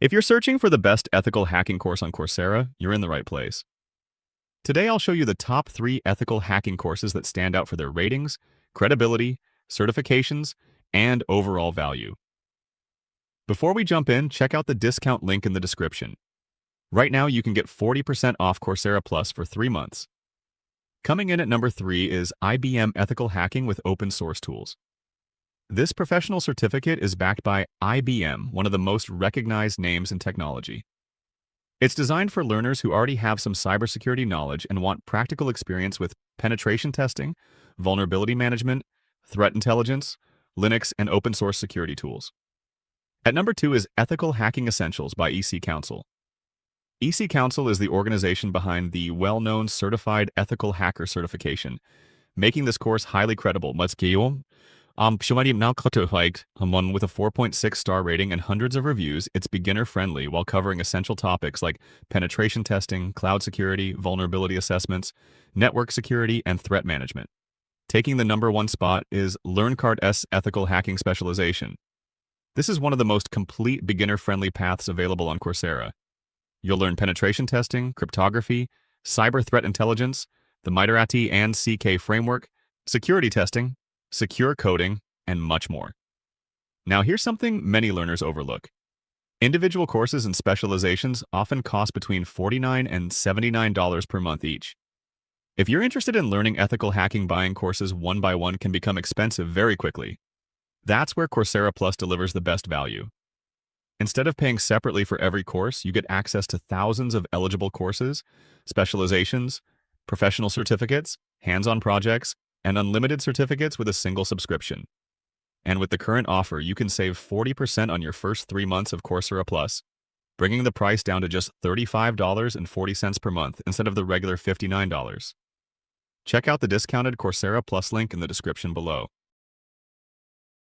If you're searching for the best ethical hacking course on Coursera, you're in the right place. Today, I'll show you the top 3 ethical hacking courses that stand out for their ratings, credibility, certifications, and overall value. Before we jump in, check out the discount link in the description. Right now, you can get 40% off Coursera Plus for 3 months. Coming in at number 3 is IBM Ethical Hacking with Open Source Tools. This professional certificate is backed by IBM, one of the most recognized names in technology. It's designed for learners who already have some cybersecurity knowledge and want practical experience with penetration testing, vulnerability management, threat intelligence, Linux, and open source security tools. At number 2 is Ethical Hacking Essentials by EC Council. EC Council is the organization behind the well-known Certified Ethical Hacker certification, making this course highly credible. One with a 4.6-star rating and hundreds of reviews, it's beginner-friendly while covering essential topics like penetration testing, cloud security, vulnerability assessments, network security, and threat management. Taking the number 1 spot is LearnKartS Ethical Hacking Specialization. This is one of the most complete beginner-friendly paths available on Coursera. You'll learn penetration testing, cryptography, cyber threat intelligence, the Mitrati and CK framework, security testing, secure coding, and much more. Now here's something many learners overlook. Individual courses and specializations often cost between $49 and $79 per month each. If you're interested in learning ethical hacking, buying courses one by one can become expensive very quickly. That's where Coursera Plus delivers the best value. Instead of paying separately for every course, you get access to thousands of eligible courses, specializations, professional certificates, hands-on projects, and unlimited certificates with a single subscription. And with the current offer, you can save 40% on your first 3 months of Coursera Plus, bringing the price down to just $35.40 per month instead of the regular $59. Check out the discounted Coursera Plus link in the description below.